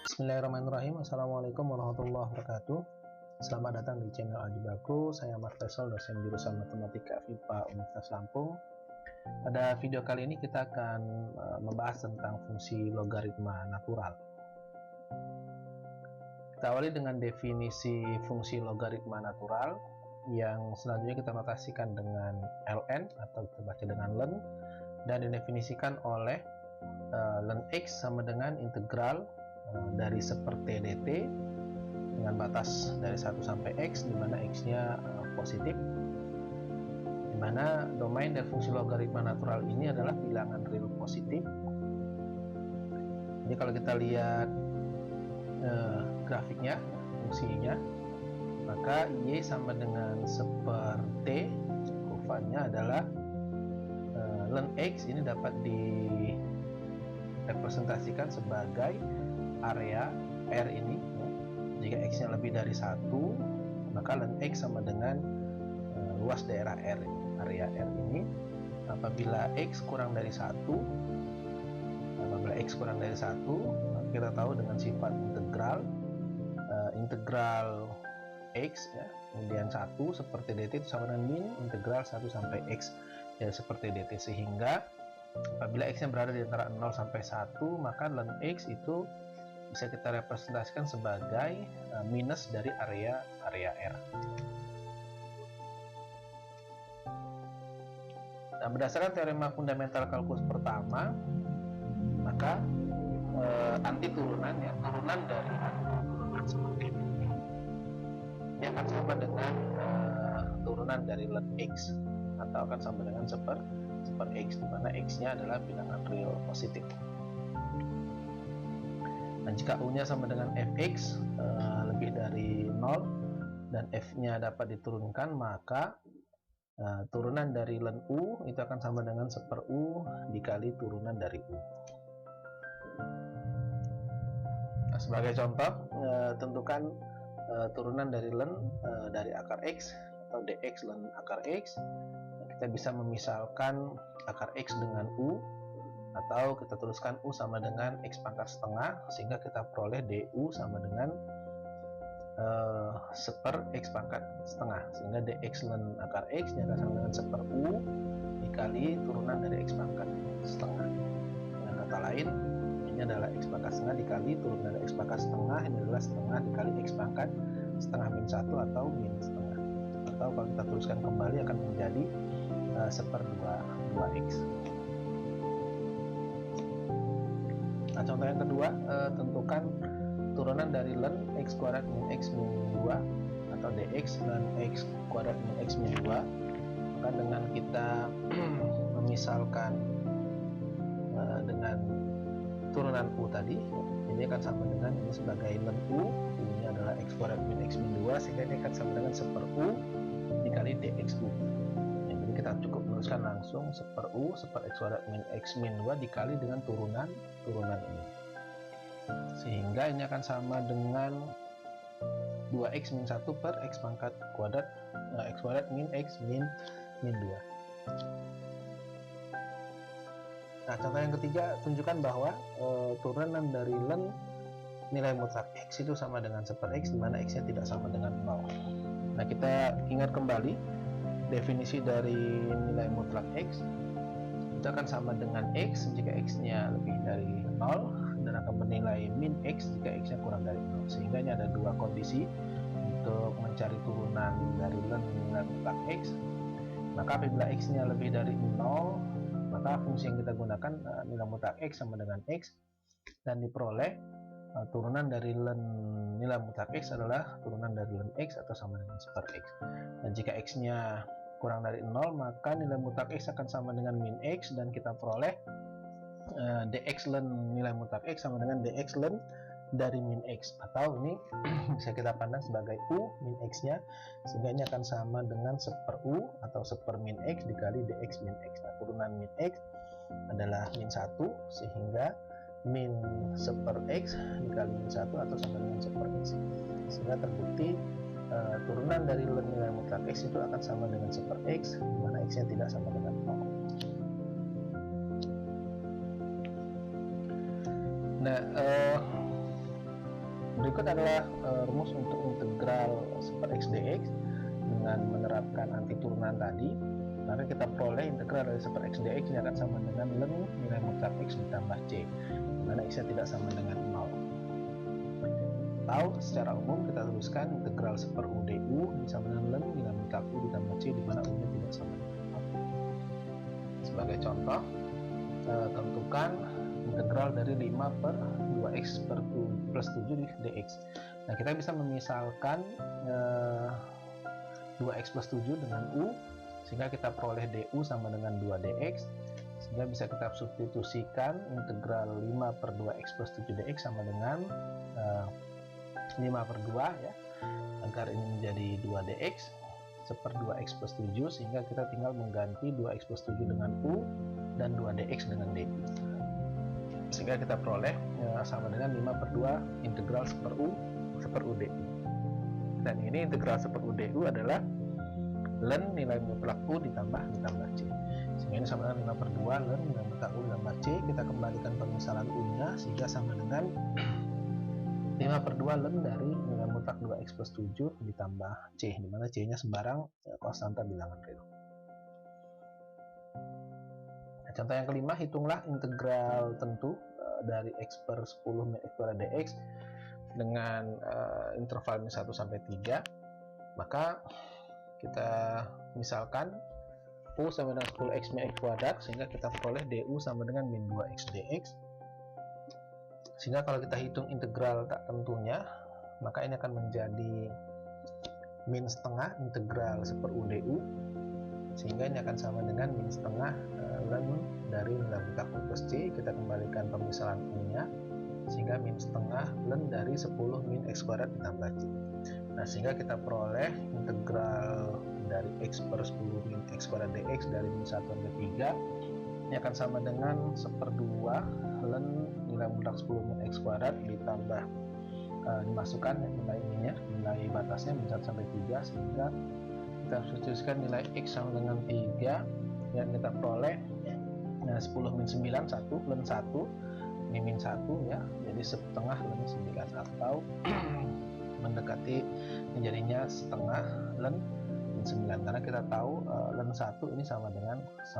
Bismillahirrahmanirrahim. Assalamualaikum warahmatullahi wabarakatuh. Selamat datang di channel Aljabraku. Saya Martesol, dosen jurusan Matematika FIPA Universitas Lampung. Pada video kali ini kita akan membahas tentang fungsi logaritma natural. Kita awali dengan definisi fungsi logaritma natural yang selanjutnya kita notasikan dengan ln atau kita baca dengan len, dan didefinisikan oleh len x sama dengan integral dari seperti dt dengan batas dari 1 sampai x, di mana x-nya positif, di mana domain dari fungsi logaritma natural ini adalah bilangan real positif. Jadi kalau kita lihat grafiknya, fungsinya, maka y sama dengan seperti kurvanya adalah len x ini dapat direpresentasikan sebagai area R ini. Jika x nya lebih dari 1, maka len x sama dengan luas daerah R, area R ini. Apabila x kurang dari 1, kita tahu dengan sifat integral x ya, kemudian 1 seperti dt itu sama dengan min integral 1 sampai x ya, seperti dt, sehingga apabila x nya berada di antara 0 sampai 1, maka len x itu bisa kita representasikan sebagai minus dari area R. Nah, berdasarkan teorema fundamental kalkulus pertama, maka anti turunan ya, turunan dari ini akan sama dengan turunan dari len x, atau akan sama dengan seper x, di mana x nya adalah bilangan real positif. Nah, jika u nya sama dengan fx lebih dari 0 dan f nya dapat diturunkan, maka turunan dari len u itu akan sama dengan seper u dikali turunan dari u. Nah, sebagai contoh, tentukan turunan dari len dari akar x atau dx len akar x. Kita bisa memisalkan akar x dengan u, atau kita tuliskan u sama dengan x pangkat setengah, sehingga kita peroleh du sama dengan seper x pangkat setengah, sehingga dx len akar x nya akan sama dengan seper u dikali turunan dari x pangkat setengah. Dengan kata lain, ini adalah x pangkat setengah dikali turunan dari x pangkat setengah, ini adalah setengah dikali x pangkat setengah min 1 atau min setengah, atau kalau kita tuliskan kembali akan menjadi seper 2x. Nah, contoh yang kedua, tentukan turunan dari len x kuadrat min x min 2 atau dx len x kuadrat min x min 2. Maka dengan kita memisalkan dengan turunan u tadi, ini akan sama dengan ini sebagai len u, ini adalah x kuadrat min x min 2, sehingga ini akan sama dengan seper u dikali dx u. Jadi kita cukup menuliskan langsung seper u seper x kuadrat min x min 2 dikali dengan turunan ini, sehingga ini akan sama dengan 2x min 1 per x pangkat kuadrat x kuadrat min x min 2. Nah, contoh yang ketiga, tunjukkan bahwa turunan dari len nilai mutlak x itu sama dengan seper x, di mana x nya tidak sama dengan 0. Nah, kita ingat kembali definisi dari nilai mutlak x itu akan sama dengan x jika x nya lebih dari 0, dan akan bernilai min x jika x nya kurang dari 0, sehingga ini ada dua kondisi untuk mencari turunan dari len nilai mutlak x. Maka apabila x nya lebih dari 0, maka fungsi yang kita gunakan nilai mutlak x sama dengan x, dan diperoleh turunan dari len nilai mutlak x adalah turunan dari len x atau sama dengan seper x. Dan jika x nya kurang dari 0, maka nilai mutlak x akan sama dengan min x, dan kita peroleh dx len nilai mutlak x sama dengan dx len dari min x, atau ini bisa kita pandang sebagai u min x nya, sehingga ini akan sama dengan seper u atau seper min x dikali dx min x. Nah, turunan min x adalah min 1, sehingga min seper x dikali min 1 atau sama dengan seper x, sehingga terbukti turunan dari nilai mutlak x itu akan sama dengan seper x, di mana x nya tidak sama dengan 0. Nah, Berikut adalah rumus untuk integral super x dx dengan menerapkan anti turunan tadi. Maka kita peroleh integral dari super x dx ini akan sama dengan ln nilai mutlak x ditambah c, di mana x-nya tidak sama dengan 0. Atau secara umum kita tuliskan integral super u du sama dengan ln nilai mutlak u ditambah c, di mana u-nya tidak sama dengan 0. Sebagai contoh, tentukan integral dari 5 per 2x plus 7 dx. Nah, kita bisa memisalkan 2x plus 7 dengan u, sehingga kita peroleh du sama dengan 2 dx, sehingga bisa kita substitusikan integral 5 per 2x plus 7 dx sama dengan 5 per 2 ya, agar ini menjadi 2 dx seper 2x plus 7, sehingga kita tinggal mengganti 2x plus 7 dengan u dan 2 dx dengan du, sehingga kita peroleh sama dengan 5 per 2 integral seper u du. Dan ini integral seper u du adalah ln nilai mutlak u ditambah c, sehingga ini sama dengan 5 per 2 ln nilai mutlak u ditambah c. Kita kembalikan pemisalan u nya sehingga sama dengan 5 per 2 ln dari nilai mutlak 2x plus 7 ditambah c, dimana c nya sembarang konstanta bilangan real. Nah, contoh yang kelima, hitunglah integral tentu dari x per 10 min x kuadrat dx dengan interval 1 sampai 3. Maka kita misalkan u sama dengan 10x min x kuadrat, sehingga kita peroleh du sama dengan min 2x dx. Sehingga kalau kita hitung integral tak tentunya, maka ini akan menjadi min setengah integral seper u du, sehingga ini akan sama dengan min setengah ln dari nilai mutlak u plus c. Kita kembalikan pemisalan u nya sehingga min setengah ln dari 10 min x kuadrat ditambah c. Nah, sehingga kita peroleh integral dari x per 10 min x kuadrat dx dari min 1 sampai 3 ini akan sama dengan 1/2 ln nilai mutlak 10 min x kuadrat ditambah dimasukkan nilai ininya, nilai batasnya min 1 sampai 3, sehingga kita substitusikan nilai x sama dengan 3 dan kita peroleh 10 min 9 1 ln 1 ini min 1 ya, jadi setengah ln 9, atau mendekati menjadinya setengah ln min 9, karena kita tahu ln 1 ini sama dengan 0.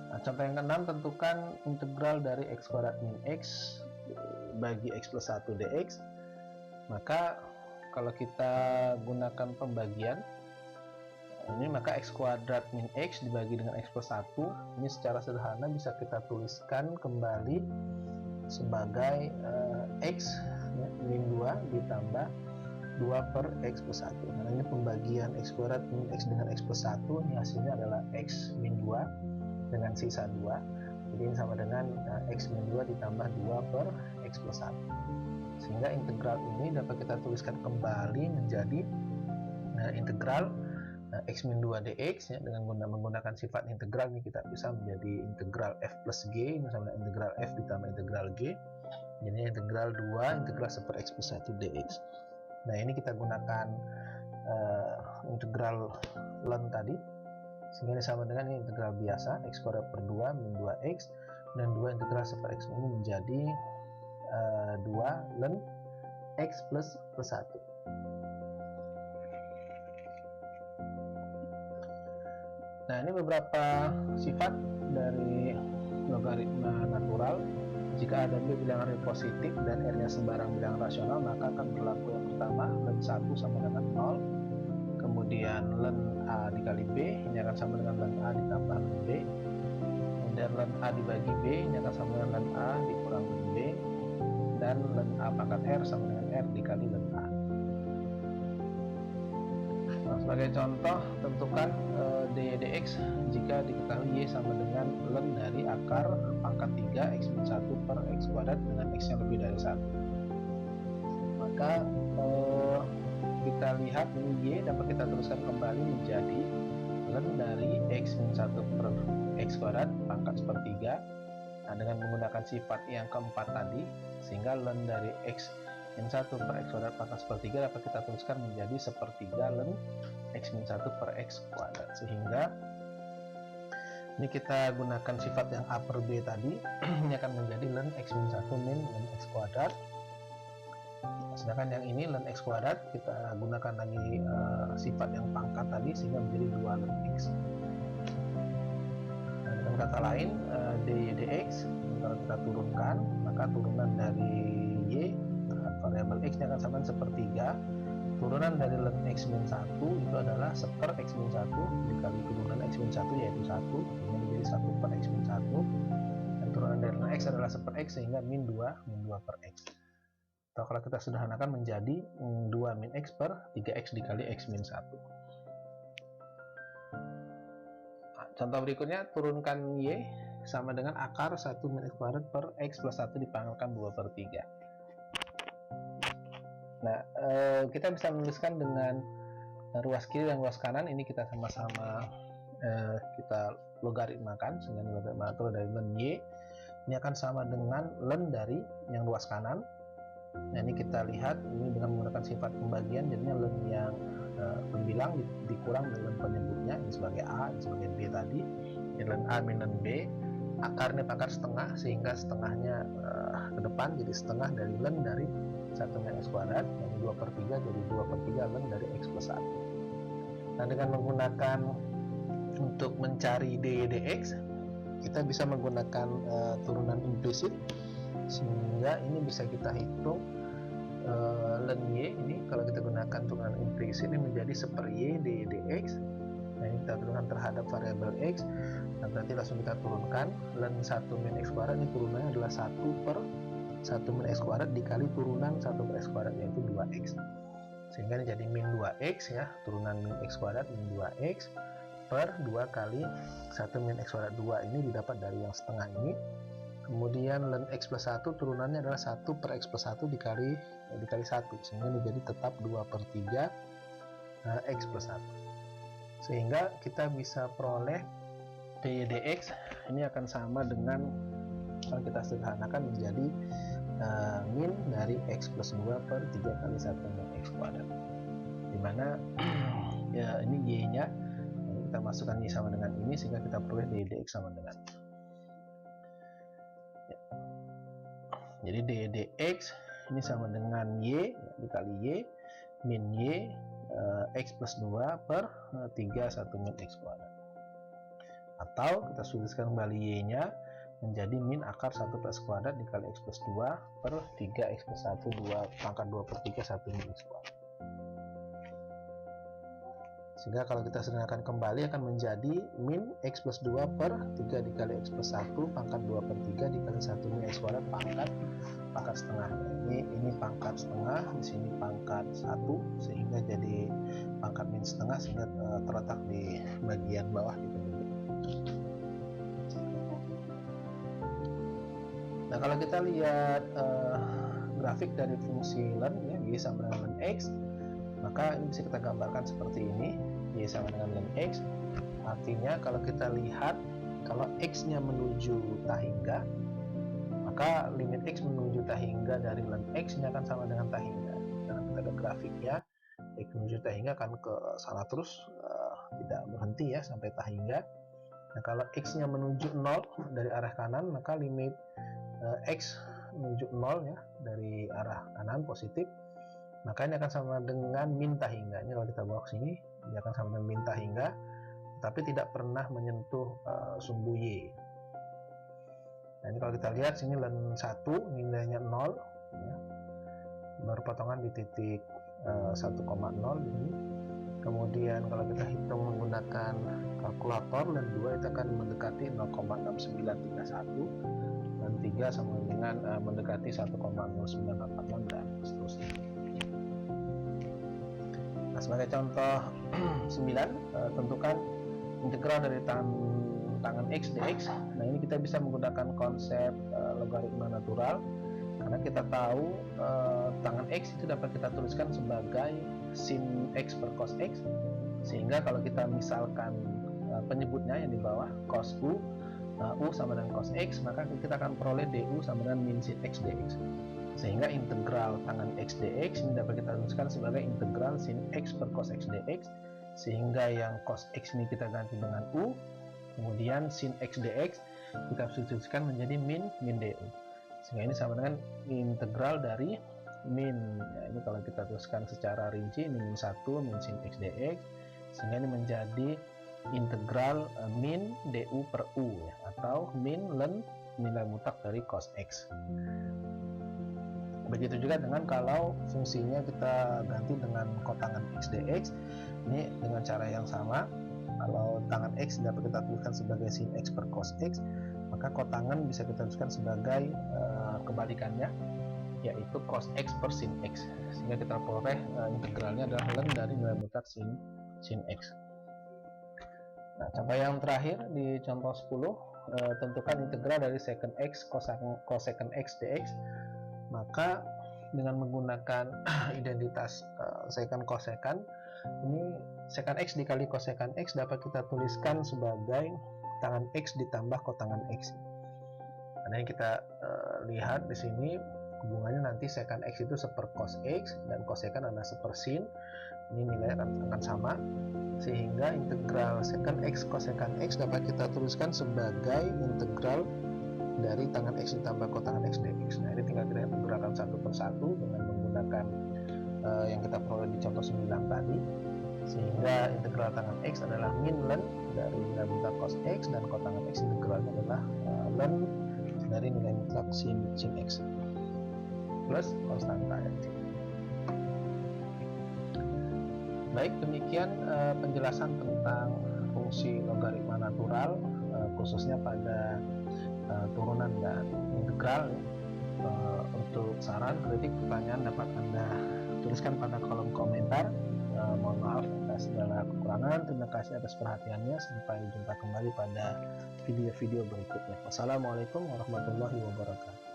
Nah, contoh yang keenam, tentukan integral dari x kuadrat min x bagi x plus 1 dx. Maka kalau kita gunakan pembagian ini, maka x kuadrat min x dibagi dengan x plus 1 ini secara sederhana bisa kita tuliskan kembali sebagai x ya, min 2 ditambah 2 per x plus 1. Nah, ini pembagian x kuadrat min x dengan x plus 1, ini hasilnya adalah x min 2 dengan sisa 2, jadi ini sama dengan x min 2 ditambah 2 per x plus 1, sehingga integral ini dapat kita tuliskan kembali menjadi integral x min 2 dx ya, dengan menggunakan sifat integral ini kita bisa menjadi integral f plus g, ini sama dengan integral f ditambah integral g, jadi integral 2 integral seper x plus 1 dx. Nah, ini kita gunakan integral ln tadi, sehingga ini sama dengan ini integral biasa x kuadrat per 2 min 2x, dan 2 integral seper x ini menjadi 2 ln x plus 1. Nah, ini beberapa sifat dari logaritma natural. Jika ada b bilangan real positif dan r-nya sembarang bilangan rasional, maka akan berlaku yang pertama, ln 1 sama dengan 0. Kemudian ln a dikali b ini akan sama dengan ln a ditambah ln b. Kemudian ln a dibagi b ini akan sama dengan ln a dikurang ln b. Dan ln a pangkat r sama dengan r dikali ln a. Nah, sebagai contoh, tentukan dy dx jika diketahui y sama dengan ln dari akar pangkat 3 x min 1 per x kuadrat dengan x yang lebih dari 1. Maka kita lihat ini y dapat kita tuliskan kembali menjadi ln dari x min 1 per x kuadrat pangkat sepertiga, nah, dengan menggunakan sifat yang keempat tadi, sehingga ln dari x min 1 per x kuadrat pangkat sepertiga dapat kita tuliskan menjadi sepertiga ln x min 1 per x kuadrat, sehingga Ini kita gunakan sifat yang A per B tadi. Ini akan menjadi ln x min 1 min ln x kuadrat. Sedangkan yang ini ln x kuadrat kita gunakan lagi sifat yang pangkat tadi sehingga menjadi 2 ln x. Nah, dengan kata lain dy dx kalau kita turunkan maka turunan dari y variabel x akan sama dengan sepertiga. Turunan dari ln x min 1 itu adalah seper x min 1 dikali turunan x min 1 yaitu 1, ini menjadi 1 per x min 1, dan turunan dari ln x adalah seper x sehingga min 2 per x. Atau kalau kita sederhanakan menjadi 2 min x per 3x dikali x min 1. Nah, contoh berikutnya, turunkan y sama dengan akar 1 min x kuadrat per x plus 1 dipanggalkan 2 per 3. Nah, kita bisa menuliskan dengan ruas kiri dan ruas kanan. Ini kita sama-sama kita logaritmakan sehingga logaritma dari ln y ini akan sama dengan ln dari yang ruas kanan. Nah, ini kita lihat ini dengan menggunakan sifat pembagian, jadinya ln yang pembilang dikurang dengan penyebutnya, ini sebagai a, ini sebagai b tadi. Ini ln a min ln b, akarnya pangkat setengah sehingga setengahnya ke depan jadi setengah dari ln dari 1 min x kuadrat, yang 2 per 3 jadi 2 per 3 ln dari x plus 1. Nah, dengan menggunakan untuk mencari dy dx kita bisa menggunakan turunan implisit sehingga ini bisa kita hitung ln y ini kalau kita gunakan turunan implisit ini menjadi seper y dy dx. Nah, ini kita turunkan terhadap variabel x. Nah, berarti langsung kita turunkan ln 1 min x kuadrat ini turunannya adalah 1 per 1 min x kuadrat dikali turunan 1 per x kuadrat yaitu 2x, sehingga ini jadi min 2x ya, turunan min x kuadrat min 2x per 2 kali 1 min x kuadrat 2 ini didapat dari yang setengah ini. Kemudian ln x plus 1 turunannya adalah 1 per x plus 1 dikali 1 sehingga ini jadi tetap 2 per 3 x plus 1, sehingga kita bisa peroleh dy dx ini akan sama dengan kalau kita sederhanakan menjadi min dari x plus 2 per 3 kali 1 min x kuadrat, dimana ya ini y nya kita masukkan y sama dengan ini sehingga kita peroleh dy dx sama dengan ya. Jadi dy dx ini sama dengan y ya, dikali y min y x plus 2 per 3 1 min x kuadrat, atau kita tuliskan kembali y nya menjadi min akar 1 per x kuadrat dikali x plus 2 per 3 x plus 1 2 pangkat 2 per 3 1 min x kuadrat. Sehingga kalau kita sederhanakan kembali akan menjadi min x plus 2 per 3 dikali x plus 1 pangkat 2 per 3 dikali 1 min x kuadrat pangkat setengah. Ini pangkat setengah, di sini pangkat 1 sehingga jadi pangkat min setengah sehingga terletak di bagian bawah di penunjuk. Nah, kalau kita lihat grafik dari fungsi ln ya, y sama dengan ln x, maka ini bisa kita gambarkan seperti ini. Y sama dengan ln x, artinya kalau kita lihat kalau x nya menuju tahingga, maka limit x menuju tahingga dari ln x ini akan sama dengan tahingga. Karena kita ada grafiknya, x menuju tahingga akan ke sana terus, tidak berhenti ya sampai tahingga. Nah, kalau x nya menuju 0 dari arah kanan, maka limit x menuju 0 ya dari arah kanan positif, maka ini akan sama dengan min tahingga. Ini kalau kita bawa ke sini ini akan sama dengan min tahingga, tapi tidak pernah menyentuh sumbu y. Nah, ini kalau kita lihat sini ln 1 nilainya 0 ya, berpotongan di titik 1,0 ini. Kemudian kalau kita hitung menggunakan kalkulator, ln 2 itu akan mendekati 0,6931, dan 3 sama dengan mendekati 1,0986 dan seterusnya. Nah, sebagai contoh 9, tentukan integral dari tangan x dx. Nah, ini kita bisa menggunakan konsep logaritma natural karena kita tahu tangan x itu dapat kita tuliskan sebagai sin x per cos x, sehingga kalau kita misalkan penyebutnya yang di bawah cos u sama dengan cos x, maka kita akan peroleh du sama dengan min sin x dx, sehingga integral tangan x dx ini dapat kita tuliskan sebagai integral sin x per cos x dx, sehingga yang cos x ini kita ganti dengan u, Kemudian sin x dx kita substitusikan menjadi min du, sehingga ini sama dengan integral dari min. Ya, ini kalau kita tuliskan secara rinci, ini min 1 min sin x dx, sehingga ini menjadi integral min du per u, ya, atau min len nilai mutlak dari cos x. Begitu juga dengan kalau fungsinya kita ganti dengan kotangan x dx, ini dengan cara yang sama. Kalau tangan x dapat kita tuliskan sebagai sin x per cos x, maka kotangan bisa kita tuliskan sebagai kebalikannya, yaitu cos x per sin x, sehingga kita peroleh integralnya adalah len dari nilai mutlak sin x. Nah, contoh yang terakhir di contoh 10, tentukan integral dari secant x cosecant x dx. Maka dengan menggunakan identitas secant cosecant, ini secant x dikali cosecant x dapat kita tuliskan sebagai tangan x ditambah kotangan x. Nah, ini kita lihat di sini hubungannya nanti secant x itu seper cos x dan cosecant adalah seper sin. Ini nilai akan sama, sehingga integral secant x cosecant x dapat kita tuliskan sebagai integral dari tangan x ditambah kotangan x dx. Nah, ini tinggal kita integralkan satu persatu dengan menggunakan yang kita peroleh di contoh 9 tadi, sehingga integral tangan x adalah min len dari nilai mutlak cos x, dan kotangan x integralnya adalah len dari nilai mutlak sin x plus konstanta x. Baik, demikian penjelasan tentang fungsi logaritma natural, khususnya pada turunan dan integral. Untuk saran, kritik, pertanyaan dapat Anda tuliskan pada kolom komentar. Mohon maaf atas segala kekurangan. Terima kasih atas perhatiannya. Sampai jumpa kembali pada video-video berikutnya. Wassalamualaikum warahmatullahi wabarakatuh.